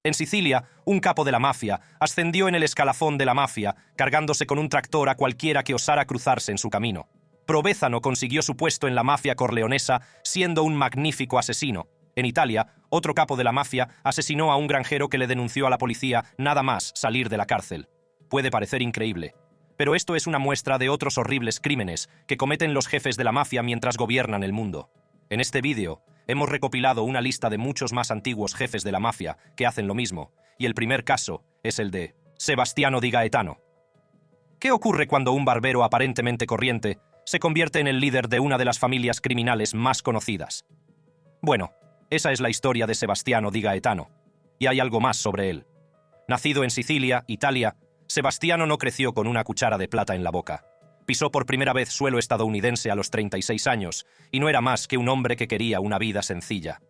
En Sicilia, un capo de la mafia ascendió en el escalafón de la mafia, cargándose con un tractor a cualquiera que osara cruzarse en su camino. Provenzano consiguió su puesto en la mafia corleonesa siendo un magnífico asesino. En Italia, otro capo de la mafia asesinó a un granjero que le denunció a la policía nada más salir de la cárcel. Puede parecer increíble, pero esto es una muestra de otros horribles crímenes que cometen los jefes de la mafia mientras gobiernan el mundo. En este vídeo, hemos recopilado una lista de muchos más antiguos jefes de la mafia que hacen lo mismo, y el primer caso es el de Sebastiano Di Gaetano. ¿Qué ocurre cuando un barbero aparentemente corriente se convierte en el líder de una de las familias criminales más conocidas? Bueno, esa es la historia de Sebastiano Di Gaetano, y hay algo más sobre él. Nacido en Sicilia, Italia, Sebastiano no creció con una cuchara de plata en la boca. Pisó por primera vez suelo estadounidense a los 36 años, y no era más que un hombre que quería una vida sencilla.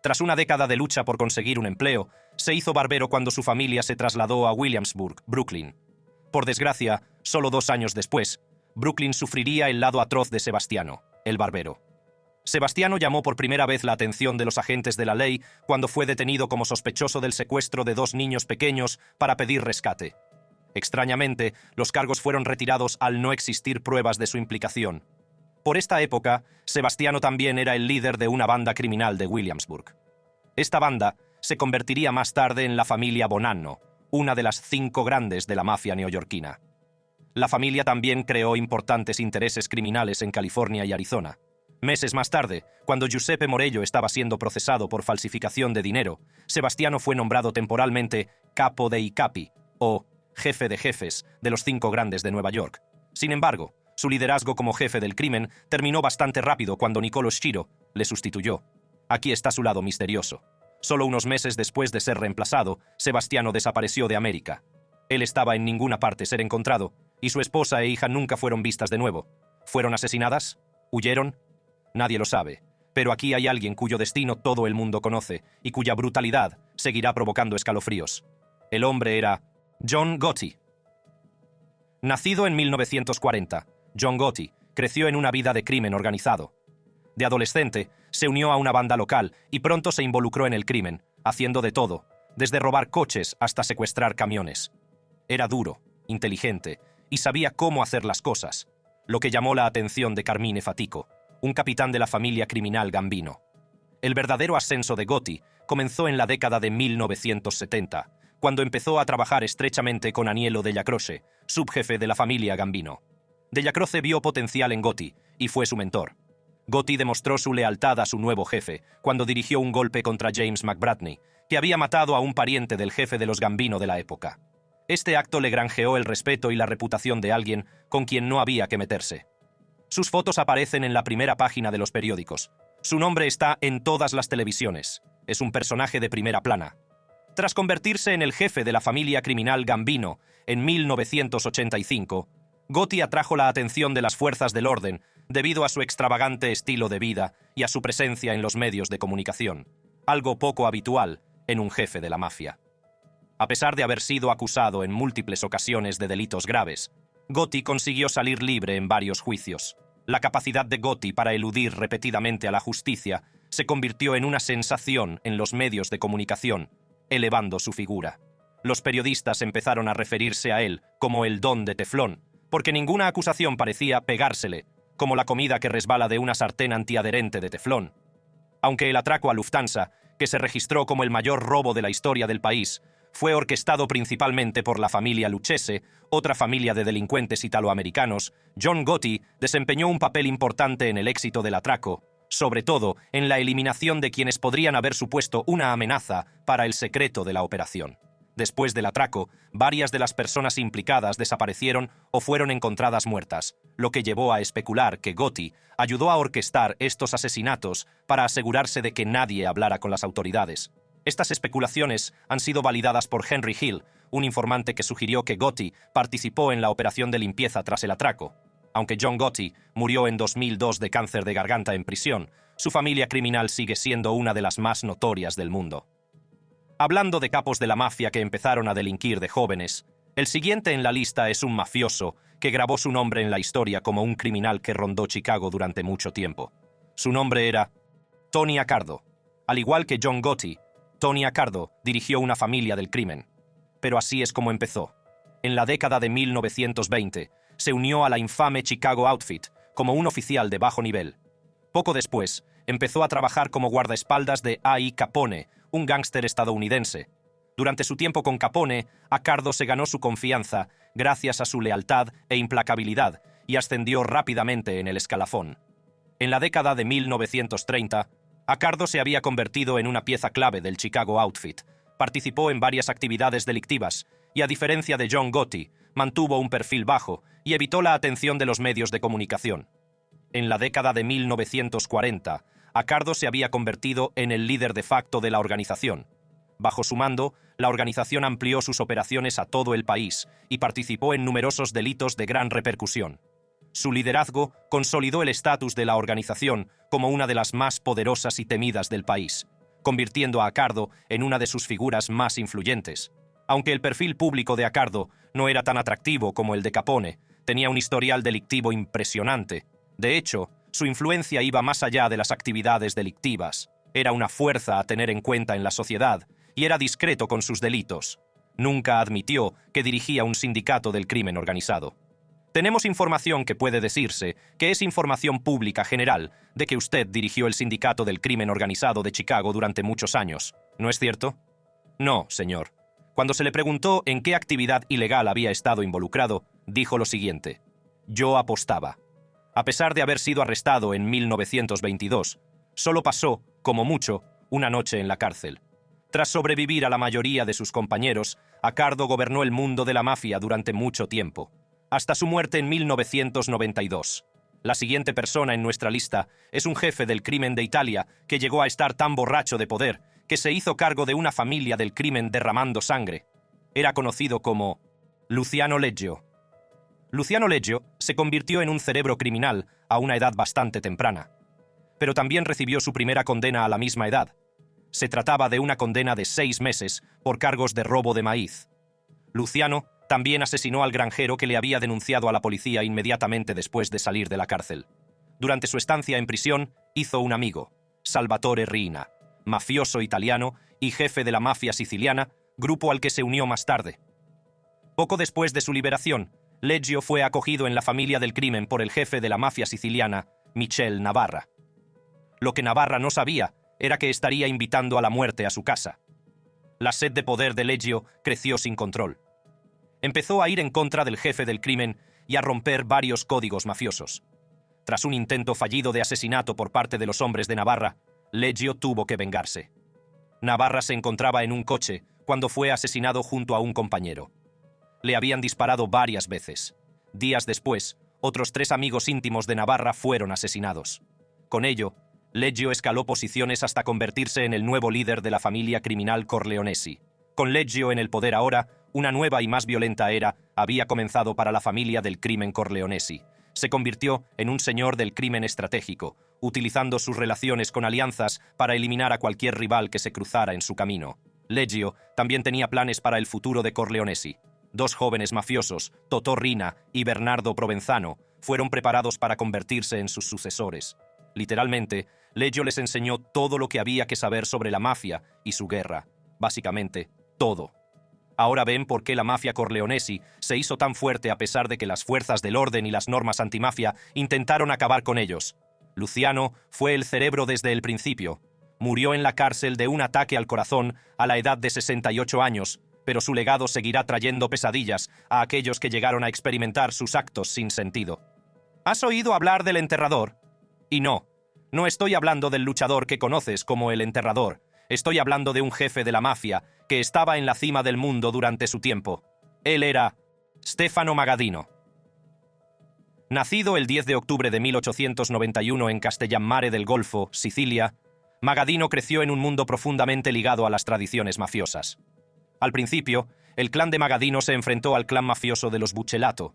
Tras una década de lucha por conseguir un empleo, se hizo barbero cuando su familia se trasladó a Williamsburg, Brooklyn. Por desgracia, solo 2 años después, Brooklyn sufriría el lado atroz de Sebastiano, el barbero. Sebastiano llamó por primera vez la atención de los agentes de la ley cuando fue detenido como sospechoso del secuestro de 2 niños pequeños para pedir rescate. Extrañamente, los cargos fueron retirados al no existir pruebas de su implicación. Por esta época, Sebastiano también era el líder de una banda criminal de Williamsburg. Esta banda se convertiría más tarde en la familia Bonanno, una de las 5 grandes de la mafia neoyorquina. La familia también creó importantes intereses criminales en California y Arizona. Meses más tarde, cuando Giuseppe Morello estaba siendo procesado por falsificación de dinero, Sebastiano fue nombrado temporalmente Capo dei Capi, o jefe de jefes de los 5 grandes de Nueva York. Sin embargo, su liderazgo como jefe del crimen terminó bastante rápido cuando Nicolò Schiro le sustituyó. Aquí está su lado misterioso. Solo unos meses después de ser reemplazado, Sebastiano desapareció de América. Él estaba en ninguna parte ser encontrado, y su esposa e hija nunca fueron vistas de nuevo. ¿Fueron asesinadas? ¿Huyeron? Nadie lo sabe, pero aquí hay alguien cuyo destino todo el mundo conoce y cuya brutalidad seguirá provocando escalofríos. El hombre era John Gotti. Nacido en 1940, John Gotti creció en una vida de crimen organizado. De adolescente, se unió a una banda local y pronto se involucró en el crimen, haciendo de todo, desde robar coches hasta secuestrar camiones. Era duro, inteligente y sabía cómo hacer las cosas, lo que llamó la atención de Carmine Fatico, un capitán de la familia criminal Gambino. El verdadero ascenso de Gotti comenzó en la década de 1970, cuando empezó a trabajar estrechamente con Aniello Della Croce, subjefe de la familia Gambino. Della Croce vio potencial en Gotti y fue su mentor. Gotti demostró su lealtad a su nuevo jefe cuando dirigió un golpe contra James McBratney, que había matado a un pariente del jefe de los Gambino de la época. Este acto le granjeó el respeto y la reputación de alguien con quien no había que meterse. Sus fotos aparecen en la primera página de los periódicos. Su nombre está en todas las televisiones. Es un personaje de primera plana. Tras convertirse en el jefe de la familia criminal Gambino en 1985, Gotti atrajo la atención de las fuerzas del orden debido a su extravagante estilo de vida y a su presencia en los medios de comunicación, algo poco habitual en un jefe de la mafia. A pesar de haber sido acusado en múltiples ocasiones de delitos graves, Gotti consiguió salir libre en varios juicios. La capacidad de Gotti para eludir repetidamente a la justicia se convirtió en una sensación en los medios de comunicación, elevando su figura. Los periodistas empezaron a referirse a él como el Don de Teflón, porque ninguna acusación parecía pegársele, como la comida que resbala de una sartén antiadherente de teflón. Aunque el atraco a Lufthansa, que se registró como el mayor robo de la historia del país, fue orquestado principalmente por la familia Lucchese, otra familia de delincuentes italoamericanos, John Gotti desempeñó un papel importante en el éxito del atraco, sobre todo en la eliminación de quienes podrían haber supuesto una amenaza para el secreto de la operación. Después del atraco, varias de las personas implicadas desaparecieron o fueron encontradas muertas, lo que llevó a especular que Gotti ayudó a orquestar estos asesinatos para asegurarse de que nadie hablara con las autoridades. Estas especulaciones han sido validadas por Henry Hill, un informante que sugirió que Gotti participó en la operación de limpieza tras el atraco. Aunque John Gotti murió en 2002 de cáncer de garganta en prisión, su familia criminal sigue siendo una de las más notorias del mundo. Hablando de capos de la mafia que empezaron a delinquir de jóvenes, el siguiente en la lista es un mafioso que grabó su nombre en la historia como un criminal que rondó Chicago durante mucho tiempo. Su nombre era Tony Accardo. Al igual que John Gotti, Tony Accardo creció en una vida de crimen organizado. De adolescente, se unió a una banda local y pronto se involucró en el crimen, haciendo de todo, desde robar coches hasta secuestrar camiones. Era duro, inteligente y sabía cómo hacer las cosas, lo que llamó la atención de Carmine Fatico, un capitán de la familia criminal Gambino. Tony Accardo dirigió una familia del crimen. Pero así es como empezó. En la década de 1920, se unió a la infame Chicago Outfit como un oficial de bajo nivel. Poco después, empezó a trabajar como guardaespaldas de A.I. Capone, un gángster estadounidense. Durante su tiempo con Capone, Accardo se ganó su confianza gracias a su lealtad e implacabilidad y ascendió rápidamente en el escalafón. En la década de 1930, Accardo se había convertido en una pieza clave del Chicago Outfit. Participó en varias actividades delictivas y, a diferencia de John Gotti, mantuvo un perfil bajo y evitó la atención de los medios de comunicación. En la década de 1940, Accardo se había convertido en el líder de facto de la organización. Bajo su mando, la organización amplió sus operaciones a todo el país y participó en numerosos delitos de gran repercusión. Su liderazgo consolidó el estatus de la organización como una de las más poderosas y temidas del país, convirtiendo a Accardo en una de sus figuras más influyentes. Aunque el perfil público de Accardo no era tan atractivo como el de Capone, tenía un historial delictivo impresionante. De hecho, su influencia iba más allá de las actividades delictivas. Era una fuerza a tener en cuenta en la sociedad y era discreto con sus delitos. Nunca admitió que dirigía un sindicato del crimen organizado. Tenemos información que puede decirse que es información pública general de que usted dirigió el sindicato del crimen organizado de Chicago durante muchos años, ¿no es cierto? No, señor. Cuando se le preguntó en qué actividad ilegal había estado involucrado, dijo lo siguiente: yo apostaba. A pesar de haber sido arrestado en 1922, solo pasó, como mucho, una noche en la cárcel. Tras sobrevivir a la mayoría de sus compañeros, Accardo gobernó el mundo de la mafia durante mucho tiempo, hasta su muerte en 1992. La siguiente persona en nuestra lista es un jefe del crimen de Italia que llegó a estar tan borracho de poder que se hizo cargo de una familia del crimen derramando sangre. Era conocido como Luciano Leggio. Luciano Leggio se convirtió en un cerebro criminal a una edad bastante temprana, pero también recibió su primera condena a la misma edad. Se trataba de una condena de 6 meses por cargos de robo de maíz. Luciano también asesinó al granjero que le había denunciado a la policía inmediatamente después de salir de la cárcel. Durante su estancia en prisión, hizo un amigo, Salvatore Riina, mafioso italiano y jefe de la mafia siciliana, grupo al que se unió más tarde. Poco después de su liberación, Leggio fue acogido en la familia del crimen por el jefe de la mafia siciliana, Michel Navarra. Lo que Navarra no sabía era que estaría invitando a la muerte a su casa. La sed de poder de Leggio creció sin control. Empezó a ir en contra del jefe del crimen y a romper varios códigos mafiosos. Tras un intento fallido de asesinato por parte de los hombres de Navarra, Leggio tuvo que vengarse. Navarra se encontraba en un coche cuando fue asesinado junto a un compañero. Le habían disparado varias veces. Días después, otros 3 amigos íntimos de Navarra fueron asesinados. Con ello, Leggio escaló posiciones hasta convertirse en el nuevo líder de la familia criminal Corleonesi. Con Leggio en el poder ahora, una nueva y más violenta era había comenzado para la familia del crimen Corleonesi. Se convirtió en un señor del crimen estratégico, utilizando sus relaciones con alianzas para eliminar a cualquier rival que se cruzara en su camino. Leggio también tenía planes para el futuro de Corleonesi. 2 jóvenes mafiosos, Totò Riina y Bernardo Provenzano, fueron preparados para convertirse en sus sucesores. Literalmente, Leggio les enseñó todo lo que había que saber sobre la mafia y su guerra. Básicamente, todo. Ahora ven por qué la mafia Corleonesi se hizo tan fuerte a pesar de que las fuerzas del orden y las normas antimafia intentaron acabar con ellos. Luciano fue el cerebro desde el principio. Murió en la cárcel de un ataque al corazón a la edad de 68 años, pero su legado seguirá trayendo pesadillas a aquellos que llegaron a experimentar sus actos sin sentido. ¿Has oído hablar del enterrador? Y no estoy hablando del luchador que conoces como el enterrador. Estoy hablando de un jefe de la mafia que estaba en la cima del mundo durante su tiempo. Él era Stefano Magadino. Nacido el 10 de octubre de 1891 en Castellammare del Golfo, Sicilia, Magadino creció en un mundo profundamente ligado a las tradiciones mafiosas. Al principio, el clan de Magadino se enfrentó al clan mafioso de los Buccellato,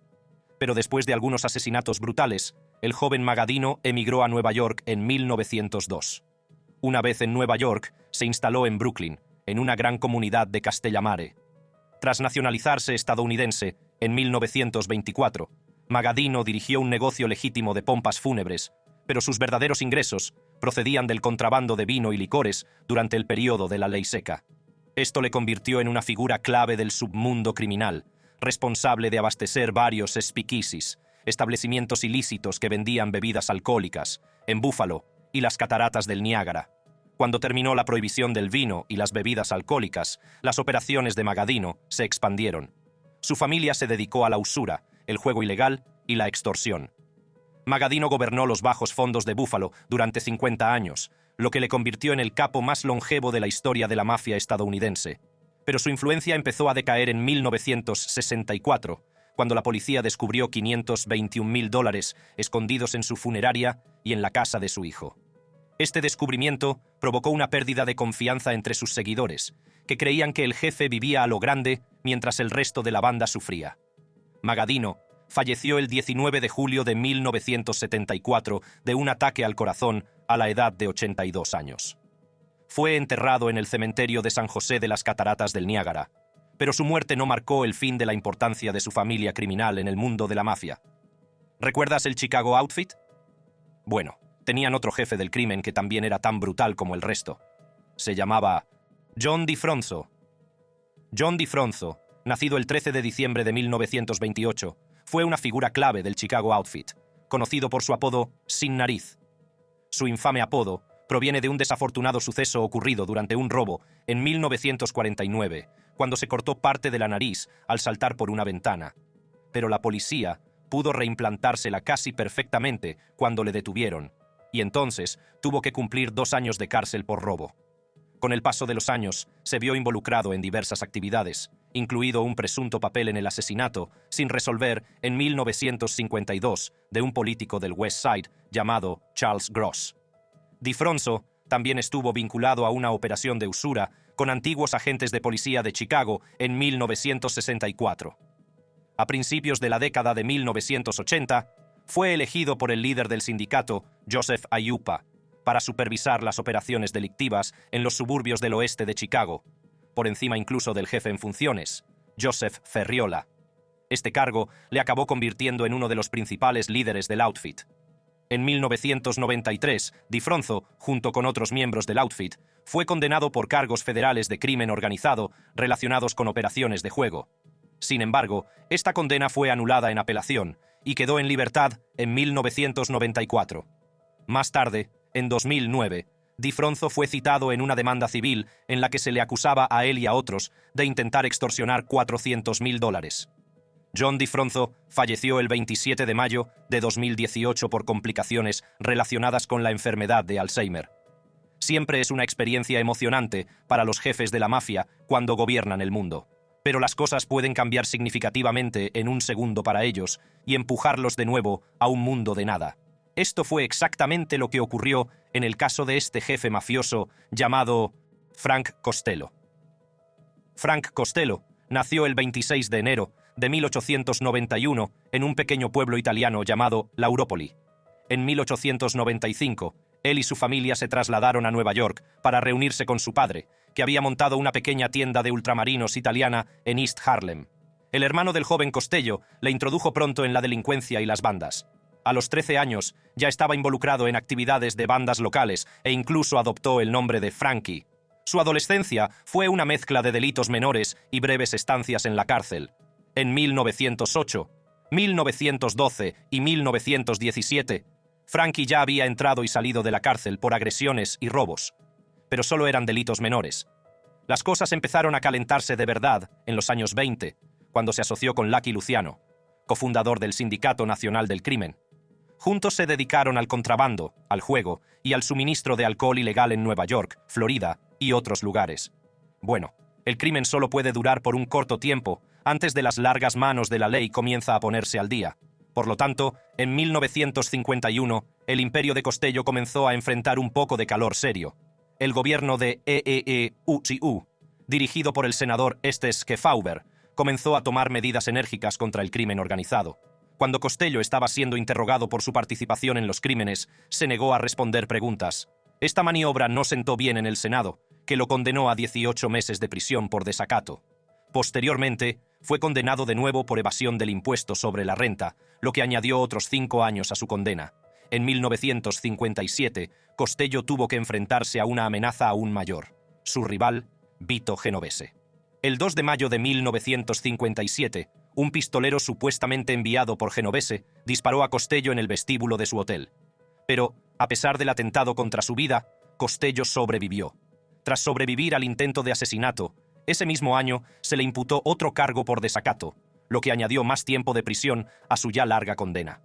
pero después de algunos asesinatos brutales, el joven Magadino emigró a Nueva York en 1902. Una vez en Nueva York, se instaló en Brooklyn, en una gran comunidad de Castellammare. Tras nacionalizarse estadounidense, en 1924, Magadino dirigió un negocio legítimo de pompas fúnebres, pero sus verdaderos ingresos procedían del contrabando de vino y licores durante el período de la ley seca. Esto le convirtió en una figura clave del submundo criminal, responsable de abastecer varios speakeasies, establecimientos ilícitos que vendían bebidas alcohólicas, en Buffalo y las cataratas del Niágara. Cuando terminó la prohibición del vino y las bebidas alcohólicas, las operaciones de Magadino se expandieron. Su familia se dedicó a la usura, el juego ilegal y la extorsión. Magadino gobernó los bajos fondos de Buffalo durante 50 años, lo que le convirtió en el capo más longevo de la historia de la mafia estadounidense. Pero su influencia empezó a decaer en 1964, cuando la policía descubrió $521,000 escondidos en su funeraria y en la casa de su hijo. Este descubrimiento provocó una pérdida de confianza entre sus seguidores, que creían que el jefe vivía a lo grande mientras el resto de la banda sufría. Magadino falleció el 19 de julio de 1974 de un ataque al corazón a la edad de 82 años. Fue enterrado en el cementerio de San José de las Cataratas del Niágara, pero su muerte no marcó el fin de la importancia de su familia criminal en el mundo de la mafia. ¿Recuerdas el Chicago Outfit? Bueno, tenían otro jefe del crimen que también era tan brutal como el resto. Se llamaba John DiFronzo. John DiFronzo, nacido el 13 de diciembre de 1928, fue una figura clave del Chicago Outfit, conocido por su apodo Sin Nariz. Su infame apodo proviene de un desafortunado suceso ocurrido durante un robo en 1949, cuando se cortó parte de la nariz al saltar por una ventana. Pero la policía pudo reimplantársela casi perfectamente cuando le detuvieron, y entonces tuvo que cumplir 2 años de cárcel por robo. Con el paso de los años, se vio involucrado en diversas actividades, incluido un presunto papel en el asesinato, sin resolver, en 1952, de un político del West Side llamado Charles Gross. DiFronzo también estuvo vinculado a una operación de usura con antiguos agentes de policía de Chicago en 1964. A principios de la década de 1980, fue elegido por el líder del sindicato, Joseph Aiuppa, para supervisar las operaciones delictivas en los suburbios del oeste de Chicago, por encima incluso del jefe en funciones, Joseph Ferriola. Este cargo le acabó convirtiendo en uno de los principales líderes del outfit. En 1993, DiFronzo, junto con otros miembros del outfit, fue condenado por cargos federales de crimen organizado relacionados con operaciones de juego. Sin embargo, esta condena fue anulada en apelación y quedó en libertad en 1994. Más tarde, en 2009, DiFronzo fue citado en una demanda civil en la que se le acusaba a él y a otros de intentar extorsionar $400,000. John DiFronzo falleció el 27 de mayo de 2018 por complicaciones relacionadas con la enfermedad de Alzheimer. Siempre es una experiencia emocionante para los jefes de la mafia cuando gobiernan el mundo, pero las cosas pueden cambiar significativamente en un segundo para ellos y empujarlos de nuevo a un mundo de nada. Esto fue exactamente lo que ocurrió en el caso de este jefe mafioso llamado Frank Costello. Frank Costello nació el 26 de enero de 1891 en un pequeño pueblo italiano llamado Lauropoli. En 1895, él y su familia se trasladaron a Nueva York para reunirse con su padre, que había montado una pequeña tienda de ultramarinos italiana en East Harlem. El hermano del joven Costello le introdujo pronto en la delincuencia y las bandas. A los 13 años ya estaba involucrado en actividades de bandas locales e incluso adoptó el nombre de Frankie. Su adolescencia fue una mezcla de delitos menores y breves estancias en la cárcel. En 1908, 1912 y 1917, Frankie ya había entrado y salido de la cárcel por agresiones y robos, pero solo eran delitos menores. Las cosas empezaron a calentarse de verdad en los años 20, cuando se asoció con Lucky Luciano, cofundador del Sindicato Nacional del Crimen. Juntos se dedicaron al contrabando, al juego y al suministro de alcohol ilegal en Nueva York, Florida y otros lugares. Bueno, el crimen solo puede durar por un corto tiempo, antes de las largas manos de la ley comienza a ponerse al día. Por lo tanto, en 1951, el imperio de Costello comenzó a enfrentar un poco de calor serio. El gobierno de EEE-UCU, dirigido por el senador Estes Kefauver, comenzó a tomar medidas enérgicas contra el crimen organizado. Cuando Costello estaba siendo interrogado por su participación en los crímenes, se negó a responder preguntas. Esta maniobra no sentó bien en el Senado, que lo condenó a 18 meses de prisión por desacato. Posteriormente, fue condenado de nuevo por evasión del impuesto sobre la renta, lo que añadió otros 5 años a su condena. En 1957, Costello tuvo que enfrentarse a una amenaza aún mayor, su rival, Vito Genovese. El 2 de mayo de 1957, un pistolero supuestamente enviado por Genovese disparó a Costello en el vestíbulo de su hotel. Pero, a pesar del atentado contra su vida, Costello sobrevivió. Tras sobrevivir al intento de asesinato, ese mismo año se le imputó otro cargo por desacato, lo que añadió más tiempo de prisión a su ya larga condena.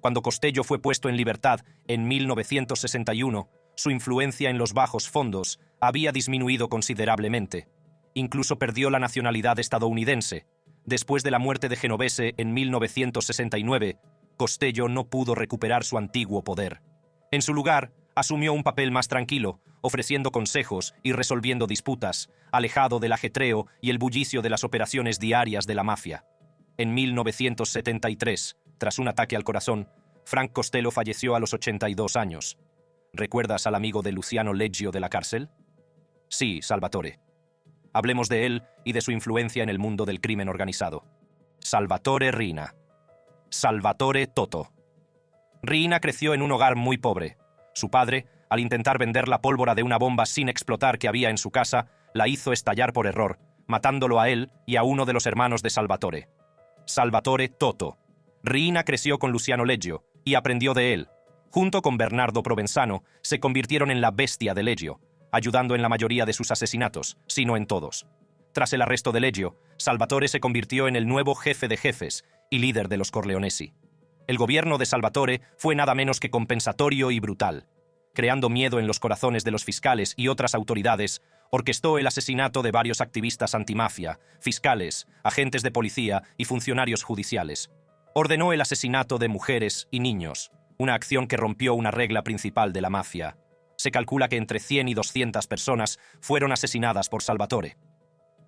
Cuando Costello fue puesto en libertad en 1961, su influencia en los bajos fondos había disminuido considerablemente. Incluso perdió la nacionalidad estadounidense. Después de la muerte de Genovese en 1969, Costello no pudo recuperar su antiguo poder. En su lugar, asumió un papel más tranquilo, ofreciendo consejos y resolviendo disputas, alejado del ajetreo y el bullicio de las operaciones diarias de la mafia. En 1973, tras un ataque al corazón, Frank Costello falleció a los 82 años. ¿Recuerdas al amigo de Luciano Leggio de la cárcel? Sí, Salvatore. Hablemos de él y de su influencia en el mundo del crimen organizado. Salvatore Riina. Salvatore Toto. Riina creció en un hogar muy pobre. Su padre, al intentar vender la pólvora de una bomba sin explotar que había en su casa, la hizo estallar por error, matándolo a él y a uno de los hermanos de Salvatore. Salvatore Toto. Riina creció con Luciano Leggio y aprendió de él. Junto con Bernardo Provenzano, se convirtieron en la bestia de Leggio, ayudando en la mayoría de sus asesinatos, si no en todos. Tras el arresto de Leggio, Salvatore se convirtió en el nuevo jefe de jefes y líder de los Corleonesi. El gobierno de Salvatore fue nada menos que compensatorio y brutal. Creando miedo en los corazones de los fiscales y otras autoridades, orquestó el asesinato de varios activistas antimafia, fiscales, agentes de policía y funcionarios judiciales. Ordenó el asesinato de mujeres y niños, una acción que rompió una regla principal de la mafia. Se calcula que entre 100 y 200 personas fueron asesinadas por Salvatore.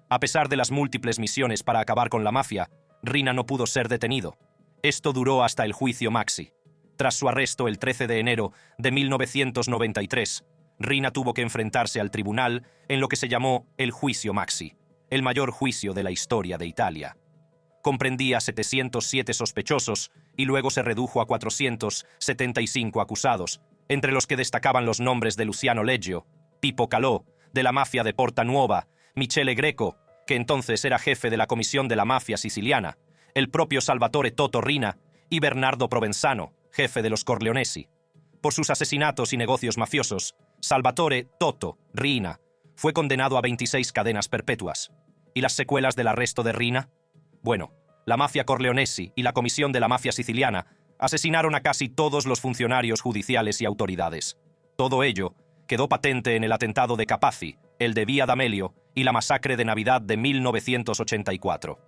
A pesar de las múltiples misiones para acabar con la mafia, Riina no pudo ser detenido. Esto duró hasta el juicio Maxi. Tras su arresto el 13 de enero de 1993, Riina tuvo que enfrentarse al tribunal en lo que se llamó el juicio Maxi, el mayor juicio de la historia de Italia. Comprendía 707 sospechosos y luego se redujo a 475 acusados, entre los que destacaban los nombres de Luciano Leggio, Pippo Calò, de la mafia de Porta Nuova, Michele Greco, que entonces era jefe de la comisión de la mafia siciliana, el propio Salvatore Toto Riina y Bernardo Provenzano, jefe de los Corleonesi. Por sus asesinatos y negocios mafiosos, Salvatore Toto Riina fue condenado a 26 cadenas perpetuas. ¿Y las secuelas del arresto de Riina? Bueno, la mafia Corleonesi y la comisión de la mafia siciliana asesinaron a casi todos los funcionarios judiciales y autoridades. Todo ello quedó patente en el atentado de Capaci, el de Via D'Amelio y la masacre de Navidad de 1984.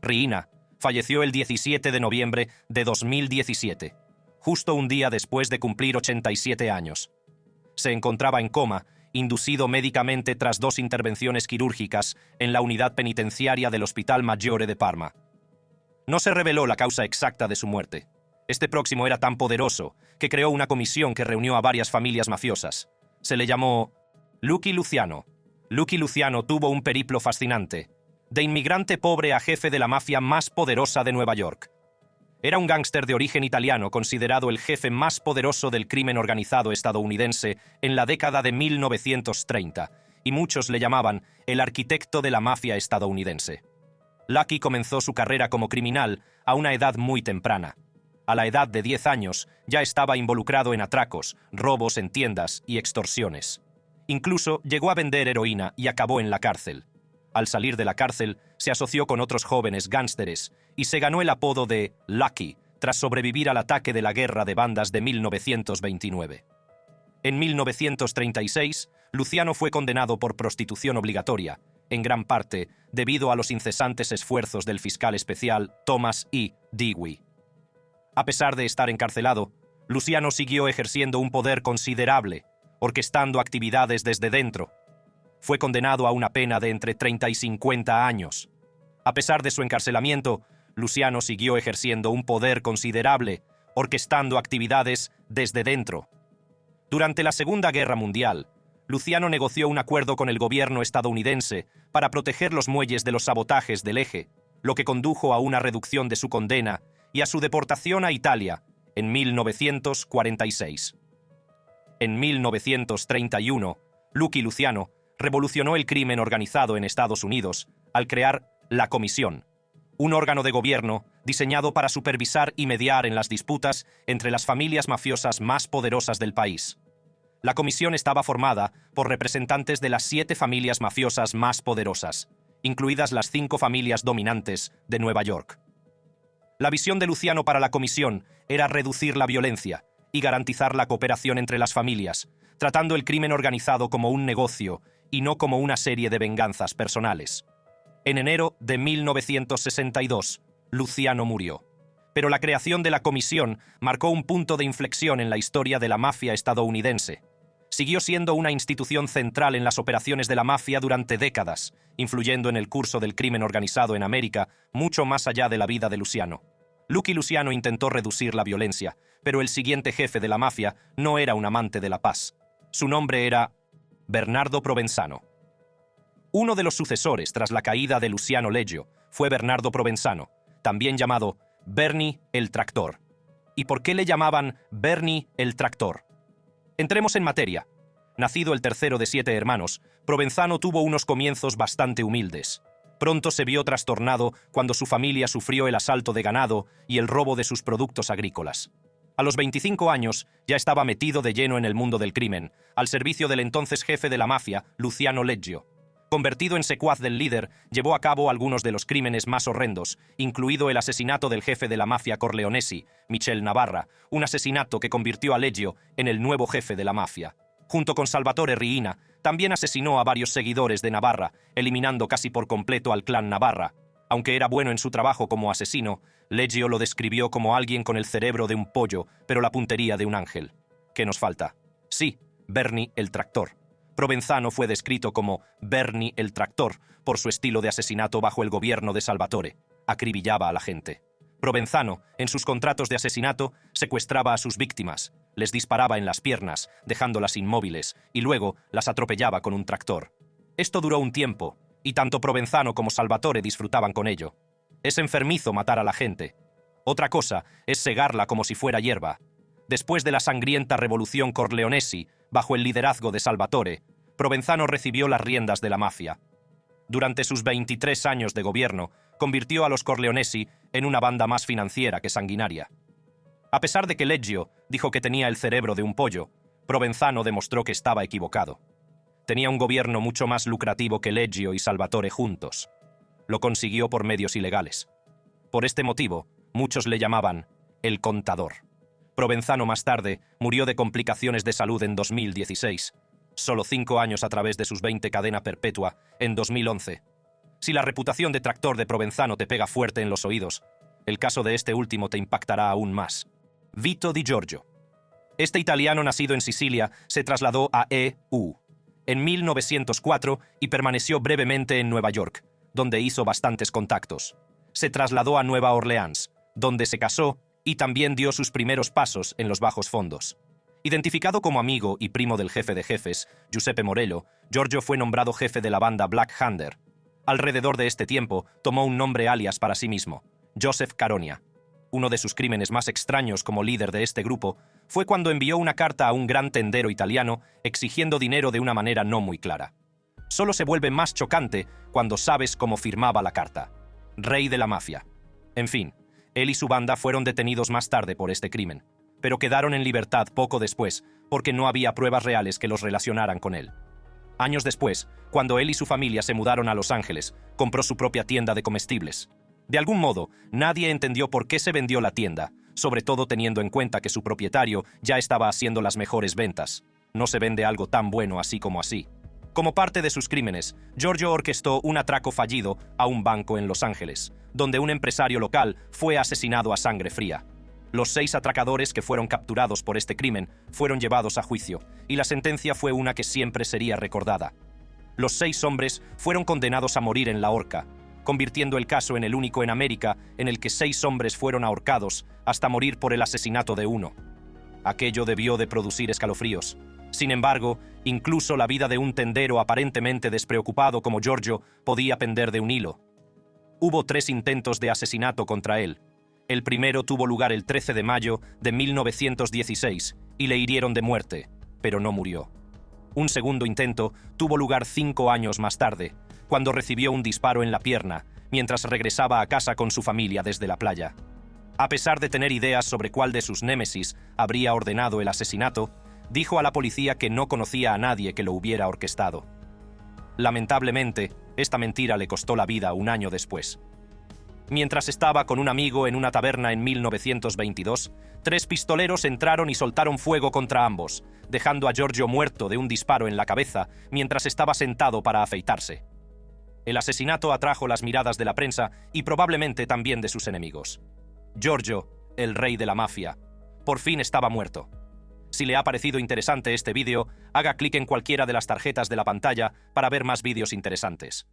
Riina falleció el 17 de noviembre de 2017, justo un día después de cumplir 87 años. Se encontraba en coma, inducido médicamente tras 2 intervenciones quirúrgicas en la unidad penitenciaria del Hospital Maggiore de Parma. No se reveló la causa exacta de su muerte. Este próximo era tan poderoso que creó una comisión que reunió a varias familias mafiosas. Se le llamó Lucky Luciano. Lucky Luciano tuvo un periplo fascinante, de inmigrante pobre a jefe de la mafia más poderosa de Nueva York. Era un gángster de origen italiano considerado el jefe más poderoso del crimen organizado estadounidense en la década de 1930, y muchos le llamaban el arquitecto de la mafia estadounidense. Lucky comenzó su carrera como criminal a una edad muy temprana. A la edad de 10 años ya estaba involucrado en atracos, robos en tiendas y extorsiones. Incluso llegó a vender heroína y acabó en la cárcel. Al salir de la cárcel, se asoció con otros jóvenes gánsteres y se ganó el apodo de Lucky tras sobrevivir al ataque de la guerra de bandas de 1929. En 1936, Luciano fue condenado por prostitución obligatoria, en gran parte debido a los incesantes esfuerzos del fiscal especial Thomas E. Dewey. A pesar de estar encarcelado, Luciano siguió ejerciendo un poder considerable, orquestando actividades desde dentro. Fue condenado a una pena de entre 30 y 50 años. A pesar de su encarcelamiento, Luciano siguió ejerciendo un poder considerable, orquestando actividades desde dentro. Durante la Segunda Guerra Mundial, Luciano negoció un acuerdo con el gobierno estadounidense para proteger los muelles de los sabotajes del eje, lo que condujo a una reducción de su condena y a su deportación a Italia, en 1946. En 1931, Lucky Luciano revolucionó el crimen organizado en Estados Unidos al crear la Comisión, un órgano de gobierno diseñado para supervisar y mediar en las disputas entre las familias mafiosas más poderosas del país. La comisión estaba formada por representantes de las 7 familias mafiosas más poderosas, incluidas las 5 familias dominantes de Nueva York. La visión de Luciano para la comisión era reducir la violencia y garantizar la cooperación entre las familias, tratando el crimen organizado como un negocio y no como una serie de venganzas personales. En enero de 1962, Luciano murió. Pero la creación de la comisión marcó un punto de inflexión en la historia de la mafia estadounidense. Siguió siendo una institución central en las operaciones de la mafia durante décadas, influyendo en el curso del crimen organizado en América mucho más allá de la vida de Luciano. Lucky Luciano intentó reducir la violencia, pero el siguiente jefe de la mafia no era un amante de la paz. Su nombre era Bernardo Provenzano. Uno de los sucesores tras la caída de Luciano Leggio fue Bernardo Provenzano, también llamado Bernie el Tractor. ¿Y por qué le llamaban Bernie el Tractor? Entremos en materia. Nacido el tercero de 7 hermanos, Provenzano tuvo unos comienzos bastante humildes. Pronto se vio trastornado cuando su familia sufrió el asalto de ganado y el robo de sus productos agrícolas. A los 25 años ya estaba metido de lleno en el mundo del crimen, al servicio del entonces jefe de la mafia, Luciano Leggio. Convertido en secuaz del líder, llevó a cabo algunos de los crímenes más horrendos, incluido el asesinato del jefe de la mafia corleonesi, Michel Navarra, un asesinato que convirtió a Leggio en el nuevo jefe de la mafia. Junto con Salvatore Riina, también asesinó a varios seguidores de Navarra, eliminando casi por completo al clan Navarra. Aunque era bueno en su trabajo como asesino, Leggio lo describió como alguien con el cerebro de un pollo, pero la puntería de un ángel. ¿Qué nos falta? Sí, Bernie el Tractor. Provenzano fue descrito como Bernie el Tractor por su estilo de asesinato bajo el gobierno de Salvatore. Acribillaba a la gente. Provenzano, en sus contratos de asesinato, secuestraba a sus víctimas, les disparaba en las piernas, dejándolas inmóviles, y luego las atropellaba con un tractor. Esto duró un tiempo, y tanto Provenzano como Salvatore disfrutaban con ello. Es enfermizo matar a la gente. Otra cosa es segarla como si fuera hierba. Después de la sangrienta revolución corleonesi, bajo el liderazgo de Salvatore, Provenzano recibió las riendas de la mafia. Durante sus 23 años de gobierno, convirtió a los corleonesi en una banda más financiera que sanguinaria. A pesar de que Leggio dijo que tenía el cerebro de un pollo, Provenzano demostró que estaba equivocado. Tenía un gobierno mucho más lucrativo que Leggio y Salvatore juntos. Lo consiguió por medios ilegales. Por este motivo, muchos le llamaban el contador. Provenzano más tarde murió de complicaciones de salud en 2016, solo 5 años a través de sus 20 cadena perpetua en 2011. Si la reputación de tractor de Provenzano te pega fuerte en los oídos, el caso de este último te impactará aún más. Vito Di Giorgio. Este italiano nacido en Sicilia se trasladó a EU en 1904 y permaneció brevemente en Nueva York, donde hizo bastantes contactos. Se trasladó a Nueva Orleans, donde se casó y también dio sus primeros pasos en los bajos fondos. Identificado como amigo y primo del jefe de jefes, Giuseppe Morello, Giorgio fue nombrado jefe de la banda Black Hander. Alrededor de este tiempo, tomó un nombre alias para sí mismo, Joseph Caronia. Uno de sus crímenes más extraños como líder de este grupo fue cuando envió una carta a un gran tendero italiano exigiendo dinero de una manera no muy clara. Solo se vuelve más chocante cuando sabes cómo firmaba la carta. Rey de la mafia. En fin, él y su banda fueron detenidos más tarde por este crimen, pero quedaron en libertad poco después porque no había pruebas reales que los relacionaran con él. Años después, cuando él y su familia se mudaron a Los Ángeles, compró su propia tienda de comestibles. De algún modo, nadie entendió por qué se vendió la tienda, sobre todo teniendo en cuenta que su propietario ya estaba haciendo las mejores ventas. No se vende algo tan bueno así como así. Como parte de sus crímenes, Giorgio orquestó un atraco fallido a un banco en Los Ángeles, donde un empresario local fue asesinado a sangre fría. Los 6 atracadores que fueron capturados por este crimen fueron llevados a juicio, y la sentencia fue una que siempre sería recordada. Los 6 hombres fueron condenados a morir en la horca, convirtiendo el caso en el único en América en el que 6 hombres fueron ahorcados hasta morir por el asesinato de uno. Aquello debió de producir escalofríos. Sin embargo, incluso la vida de un tendero aparentemente despreocupado como Giorgio podía pender de un hilo. Hubo 3 intentos de asesinato contra él, El primero tuvo lugar el 13 de mayo de 1916 y le hirieron de muerte, pero no murió. Un segundo intento tuvo lugar 5 años más tarde, cuando recibió un disparo en la pierna mientras regresaba a casa con su familia desde la playa. A pesar de tener ideas sobre cuál de sus némesis habría ordenado el asesinato, dijo a la policía que no conocía a nadie que lo hubiera orquestado. Lamentablemente, esta mentira le costó la vida un año después. Mientras estaba con un amigo en una taberna en 1922, 3 pistoleros entraron y soltaron fuego contra ambos, dejando a Giorgio muerto de un disparo en la cabeza mientras estaba sentado para afeitarse. El asesinato atrajo las miradas de la prensa y probablemente también de sus enemigos. Giorgio, el rey de la mafia, por fin estaba muerto. Si le ha parecido interesante este vídeo, haga clic en cualquiera de las tarjetas de la pantalla para ver más vídeos interesantes.